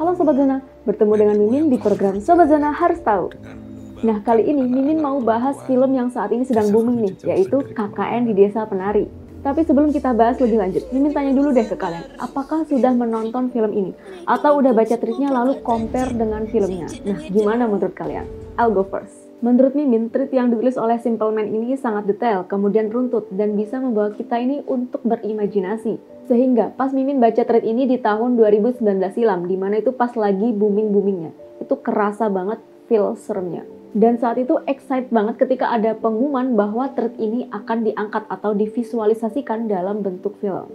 Halo Sobat Zona, bertemu dengan Mimin di program Sobat Zona Harus Tahu. Nah, kali ini Mimin mau bahas film yang saat ini sedang booming nih, yaitu KKN di Desa Penari. Tapi sebelum kita bahas lebih lanjut, Mimin tanya dulu deh ke kalian, apakah sudah menonton film ini? Atau udah baca tweetnya lalu compare dengan filmnya? Nah, gimana menurut kalian? I'll go first. Menurut Mimin, tweet yang ditulis oleh Simple Man ini sangat detail, kemudian runtut, dan bisa membawa kita ini untuk berimajinasi. Sehingga pas Mimin baca thread ini di tahun 2019 silam, dimana itu pas lagi booming-boomingnya. Itu kerasa banget feel seremnya. Dan saat itu excited banget ketika ada pengumuman bahwa thread ini akan diangkat atau divisualisasikan dalam bentuk film.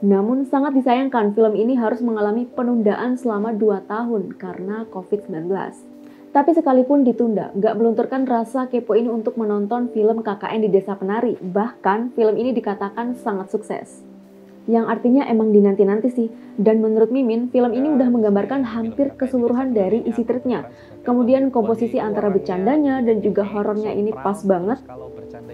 Namun sangat disayangkan film ini harus mengalami penundaan selama 2 tahun karena COVID-19. Tapi sekalipun ditunda, gak melunturkan rasa kepo ini untuk menonton film KKN di Desa Penari. Bahkan film ini dikatakan sangat sukses. Yang artinya emang dinanti-nanti sih. Dan menurut Mimin, film ini udah menggambarkan hampir keseluruhan dari isi treatnya. Kemudian komposisi antara bercandanya dan juga horornya ini pas banget.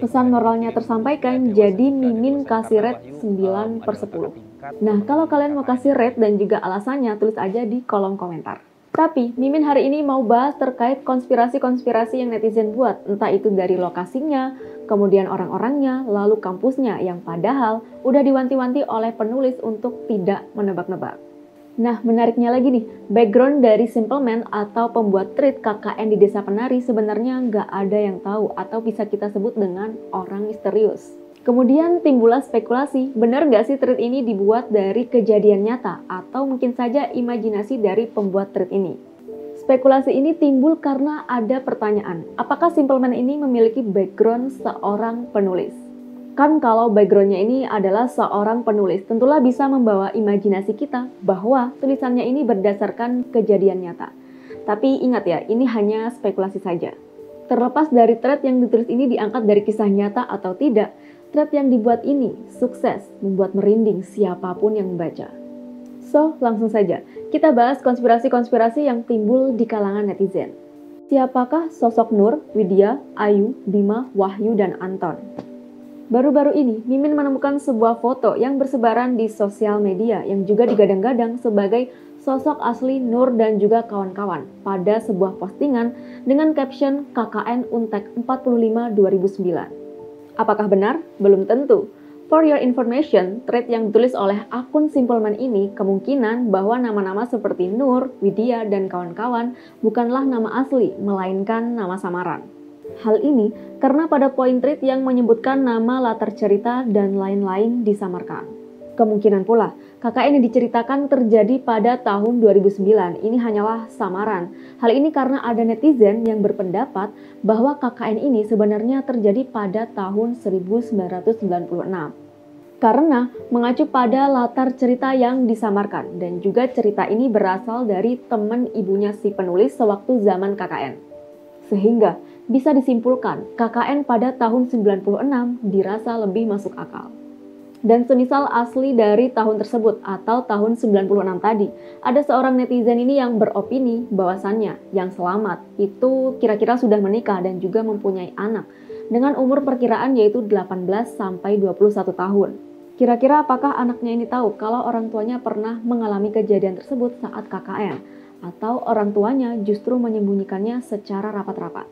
Pesan moralnya tersampaikan, jadi Mimin kasih rate 9/10. Nah, kalau kalian mau kasih rate dan juga alasannya, tulis aja di kolom komentar. Tapi, Mimin hari ini mau bahas terkait konspirasi-konspirasi yang netizen buat, entah itu dari lokasinya, kemudian orang-orangnya, lalu kampusnya, yang padahal udah diwanti-wanti oleh penulis untuk tidak menebak-nebak. Nah, menariknya lagi nih, background dari Simple Man atau pembuat tweet KKN di Desa Penari sebenarnya nggak ada yang tahu atau bisa kita sebut dengan orang misterius. Kemudian timbullah spekulasi, benar nggak sih tweet ini dibuat dari kejadian nyata atau mungkin saja imajinasi dari pembuat tweet ini? Spekulasi ini timbul karena ada pertanyaan, apakah Simple Man ini memiliki background seorang penulis? Kan kalau backgroundnya ini adalah seorang penulis, tentulah bisa membawa imajinasi kita bahwa tulisannya ini berdasarkan kejadian nyata. Tapi ingat ya, ini hanya spekulasi saja. Terlepas dari thread yang ditulis ini diangkat dari kisah nyata atau tidak, thread yang dibuat ini sukses membuat merinding siapapun yang membaca. So, langsung saja, kita bahas konspirasi-konspirasi yang timbul di kalangan netizen. Siapakah sosok Nur, Widya, Ayu, Bima, Wahyu, dan Anton? Baru-baru ini, Mimin menemukan sebuah foto yang bersebaran di sosial media yang juga digadang-gadang sebagai sosok asli Nur dan juga kawan-kawan pada sebuah postingan dengan caption KKN Untek 45 2009. Apakah benar? Belum tentu. For your information, thread yang ditulis oleh akun Simple Man ini kemungkinan bahwa nama-nama seperti Nur, Widya, dan kawan-kawan bukanlah nama asli, melainkan nama samaran. Hal ini karena pada poin thread yang menyebutkan nama latar cerita dan lain-lain disamarkan. Kemungkinan pula, KKN yang diceritakan terjadi pada tahun 2009, ini hanyalah samaran. Hal ini karena ada netizen yang berpendapat bahwa KKN ini sebenarnya terjadi pada tahun 1996. Karena mengacu pada latar cerita yang disamarkan, dan juga cerita ini berasal dari teman ibunya si penulis sewaktu zaman KKN. Sehingga bisa disimpulkan KKN pada tahun 96 dirasa lebih masuk akal. Dan semisal asli dari tahun tersebut atau tahun 96 tadi, ada seorang netizen ini yang beropini bahwasannya yang selamat itu kira-kira sudah menikah dan juga mempunyai anak dengan umur perkiraan yaitu 18 sampai 21 tahun. Kira-kira apakah anaknya ini tahu kalau orang tuanya pernah mengalami kejadian tersebut saat KKN atau orang tuanya justru menyembunyikannya secara rapat-rapat?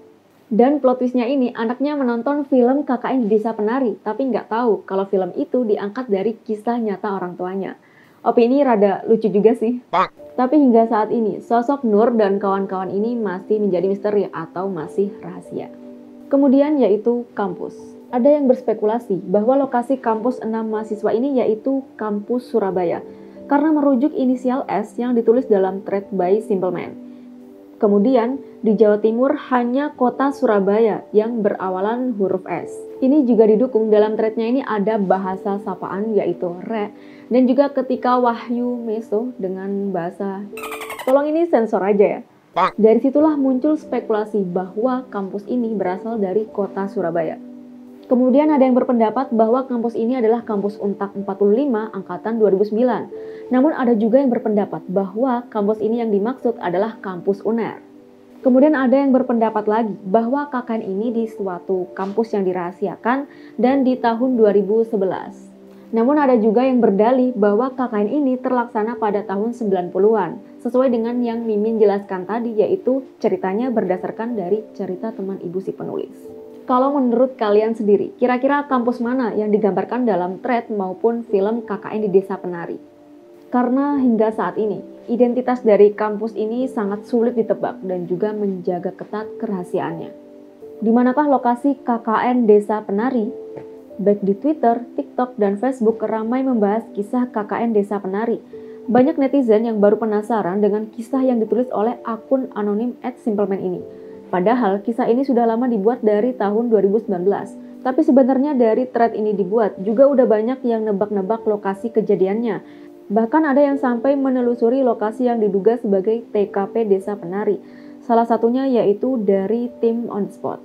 Dan plot twistnya ini, anaknya menonton film KKN di Desa Penari, tapi nggak tahu kalau film itu diangkat dari kisah nyata orang tuanya. Opini rada lucu juga sih. Tapi hingga saat ini, sosok Nur dan kawan-kawan ini masih menjadi misteri atau masih rahasia. Kemudian yaitu kampus. Ada yang berspekulasi bahwa lokasi kampus 6 mahasiswa ini yaitu kampus Surabaya, karena merujuk inisial S yang ditulis dalam thread by Simple Man. Kemudian, di Jawa Timur hanya kota Surabaya yang berawalan huruf S. Ini juga didukung dalam threadnya ini ada bahasa sapaan yaitu re, dan juga ketika Wahyu Meso dengan bahasa. Tolong ini sensor aja ya. Dari situlah muncul spekulasi bahwa kampus ini berasal dari kota Surabaya. Kemudian ada yang berpendapat bahwa kampus ini adalah kampus Untak 45 angkatan 2009. Namun ada juga yang berpendapat bahwa kampus ini yang dimaksud adalah kampus UNER. Kemudian ada yang berpendapat lagi bahwa KKN ini di suatu kampus yang dirahasiakan dan di tahun 2011. Namun ada juga yang berdalih bahwa KKN ini terlaksana pada tahun 90-an, sesuai dengan yang Mimin jelaskan tadi, yaitu ceritanya berdasarkan dari cerita teman ibu si penulis. Kalau menurut kalian sendiri, kira-kira kampus mana yang digambarkan dalam thread maupun film KKN di Desa Penari? Karena hingga saat ini, identitas dari kampus ini sangat sulit ditebak dan juga menjaga ketat kerahasiaannya. Di manakah lokasi KKN Desa Penari? Baik di Twitter, TikTok, dan Facebook ramai membahas kisah KKN Desa Penari. Banyak netizen yang baru penasaran dengan kisah yang ditulis oleh akun anonim @simpleman ini. Padahal kisah ini sudah lama dibuat dari tahun 2019. Tapi sebenarnya dari thread ini dibuat, juga udah banyak yang nebak-nebak lokasi kejadiannya. Bahkan ada yang sampai menelusuri lokasi yang diduga sebagai TKP Desa Penari. Salah satunya yaitu dari tim On The Spot.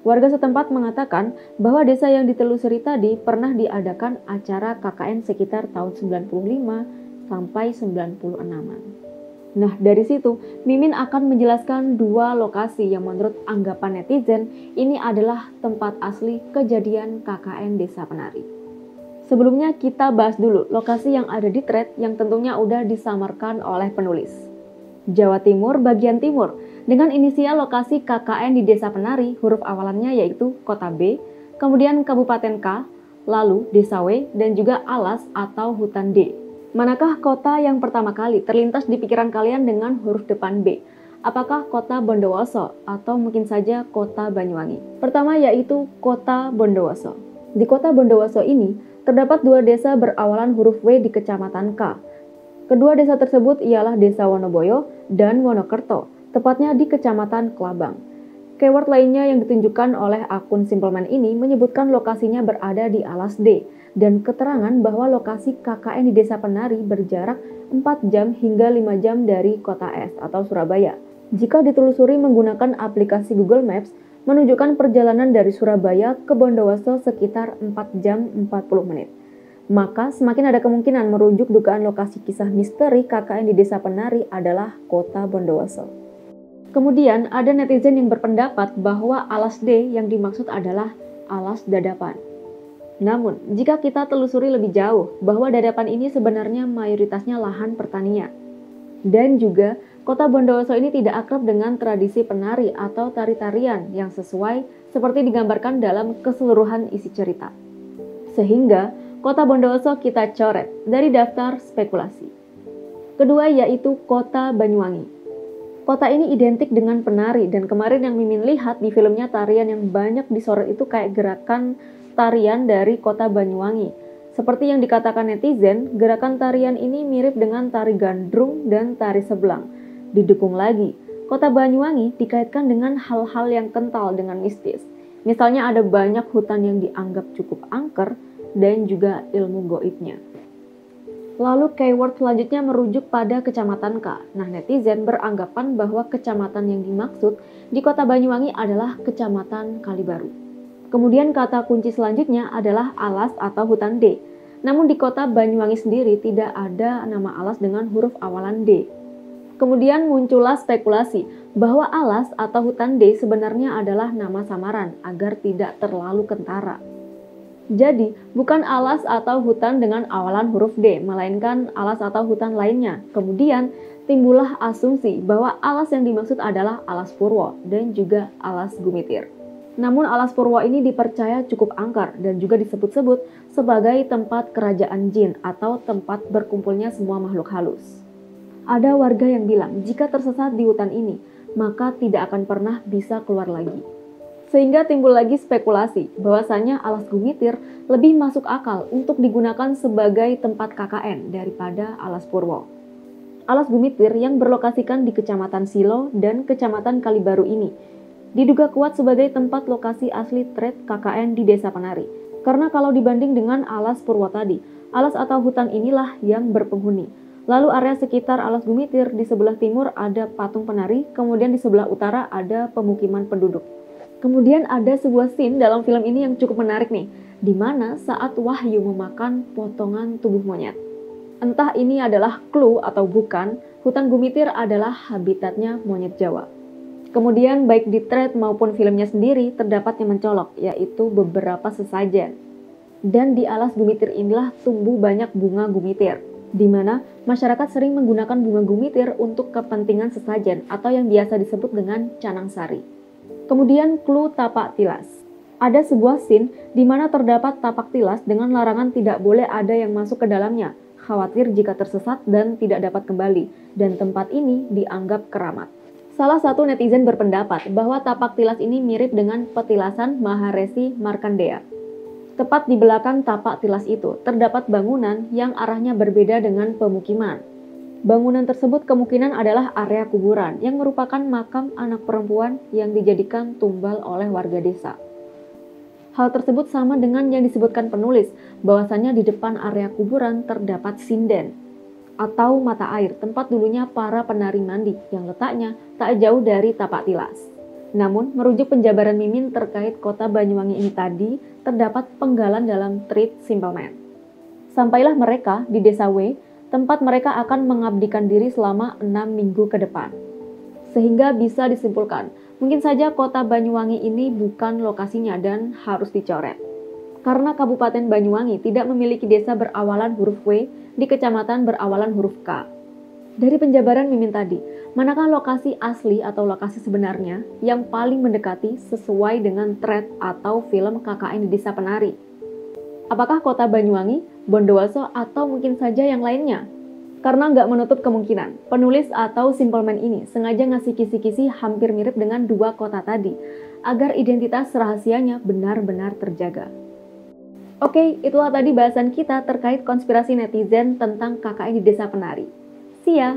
Warga setempat mengatakan bahwa desa yang ditelusuri tadi pernah diadakan acara KKN sekitar tahun 95 sampai 96-an. Nah, dari situ Mimin akan menjelaskan dua lokasi yang menurut anggapan netizen ini adalah tempat asli kejadian KKN Desa Penari. Sebelumnya kita bahas dulu lokasi yang ada di thread yang tentunya udah disamarkan oleh penulis. Jawa Timur bagian timur, dengan inisial lokasi KKN di Desa Penari, huruf awalannya yaitu Kota B, kemudian Kabupaten K, lalu Desa W, dan juga Alas atau Hutan D. Manakah kota yang pertama kali terlintas di pikiran kalian dengan huruf depan B? Apakah kota Bondowoso atau mungkin saja kota Banyuwangi? Pertama yaitu kota Bondowoso. Di kota Bondowoso ini, terdapat dua desa berawalan huruf W di Kecamatan K. Kedua desa tersebut ialah Desa Wonoboyo dan Wonokerto, tepatnya di Kecamatan Kelabang. Keyword lainnya yang ditunjukkan oleh akun Simpleman ini menyebutkan lokasinya berada di Alas D, dan keterangan bahwa lokasi KKN di Desa Penari berjarak 4 jam hingga 5 jam dari Kota S atau Surabaya. Jika ditelusuri menggunakan aplikasi Google Maps, menunjukkan perjalanan dari Surabaya ke Bondowoso sekitar 4 jam 40 menit. Maka semakin ada kemungkinan merujuk dugaan lokasi kisah misteri KKN di Desa Penari adalah kota Bondowoso. Kemudian ada netizen yang berpendapat bahwa Alas D yang dimaksud adalah Alas Dadapan. Namun, jika kita telusuri lebih jauh bahwa Dadapan ini sebenarnya mayoritasnya lahan pertanian. Dan juga, kota Bondowoso ini tidak akrab dengan tradisi penari atau tari-tarian yang sesuai seperti digambarkan dalam keseluruhan isi cerita. Sehingga, kota Bondowoso kita coret dari daftar spekulasi. Kedua yaitu kota Banyuwangi. Kota ini identik dengan penari dan kemarin yang Mimin lihat di filmnya tarian yang banyak disorot itu kayak gerakan tarian dari kota Banyuwangi. Seperti yang dikatakan netizen, gerakan tarian ini mirip dengan tari gandrung dan tari sebelang. Didukung lagi, kota Banyuwangi dikaitkan dengan hal-hal yang kental dengan mistis. Misalnya ada banyak hutan yang dianggap cukup angker dan juga ilmu goibnya. Lalu keyword selanjutnya merujuk pada Kecamatan K. Nah, netizen beranggapan bahwa kecamatan yang dimaksud di kota Banyuwangi adalah Kecamatan Kalibaru. Kemudian kata kunci selanjutnya adalah Alas atau Hutan D. Namun di kota Banyuwangi sendiri tidak ada nama Alas dengan huruf awalan D. Kemudian muncullah spekulasi bahwa Alas atau Hutan D sebenarnya adalah nama samaran agar tidak terlalu kentara. Jadi, bukan alas atau hutan dengan awalan huruf D, melainkan alas atau hutan lainnya. Kemudian, timbullah asumsi bahwa alas yang dimaksud adalah Alas Purwo dan juga Alas Gumitir. Namun Alas Purwo ini dipercaya cukup angker dan juga disebut-sebut sebagai tempat kerajaan jin atau tempat berkumpulnya semua makhluk halus. Ada warga yang bilang jika tersesat di hutan ini, maka tidak akan pernah bisa keluar lagi. Sehingga timbul lagi spekulasi bahwasanya Alas Gumitir lebih masuk akal untuk digunakan sebagai tempat KKN daripada Alas Purwo. Alas Gumitir yang berlokasikan di Kecamatan Silo dan Kecamatan Kalibaru ini diduga kuat sebagai tempat lokasi asli thread KKN di Desa Penari. Karena kalau dibanding dengan Alas Purwo tadi, alas atau hutan inilah yang berpenghuni. Lalu area sekitar Alas Gumitir di sebelah timur ada patung penari, kemudian di sebelah utara ada pemukiman penduduk. Kemudian ada sebuah scene dalam film ini yang cukup menarik nih, di mana saat Wahyu memakan potongan tubuh monyet. Entah ini adalah clue atau bukan, hutan Gumitir adalah habitatnya monyet Jawa. Kemudian baik di thread maupun filmnya sendiri terdapat yang mencolok, yaitu beberapa sesajen. Dan di alas Gumitir inilah tumbuh banyak bunga gumitir, di mana masyarakat sering menggunakan bunga gumitir untuk kepentingan sesajen atau yang biasa disebut dengan canang sari. Kemudian clue tapak tilas. Ada sebuah scene di mana terdapat tapak tilas dengan larangan tidak boleh ada yang masuk ke dalamnya, khawatir jika tersesat dan tidak dapat kembali, dan tempat ini dianggap keramat. Salah satu netizen berpendapat bahwa tapak tilas ini mirip dengan petilasan Maharesi Markandeya. Tepat di belakang tapak tilas itu terdapat bangunan yang arahnya berbeda dengan pemukiman. Bangunan tersebut kemungkinan adalah area kuburan yang merupakan makam anak perempuan yang dijadikan tumbal oleh warga desa. Hal tersebut sama dengan yang disebutkan penulis, bahwasannya di depan area kuburan terdapat sinden atau mata air, tempat dulunya para penari mandi yang letaknya tak jauh dari tapak tilas. Namun, merujuk penjabaran Mimin terkait kota Banyuwangi ini tadi, terdapat penggalan dalam tweet Simple Man. Sampailah mereka di Desa W, tempat mereka akan mengabdikan diri selama 6 minggu ke depan. Sehingga bisa disimpulkan, mungkin saja kota Banyuwangi ini bukan lokasinya dan harus dicoret. Karena Kabupaten Banyuwangi tidak memiliki desa berawalan huruf W di kecamatan berawalan huruf K. Dari penjabaran Mimin tadi, manakah lokasi asli atau lokasi sebenarnya yang paling mendekati sesuai dengan thread atau film KKN di Desa Penari? Apakah kota Banyuwangi, Bondowoso, atau mungkin saja yang lainnya? Karena nggak menutup kemungkinan, penulis atau Simple Man ini sengaja ngasih kisi-kisi hampir mirip dengan dua kota tadi, agar identitas rahasianya benar-benar terjaga. Oke, itulah tadi bahasan kita terkait konspirasi netizen tentang KKN di Desa Penari. See ya!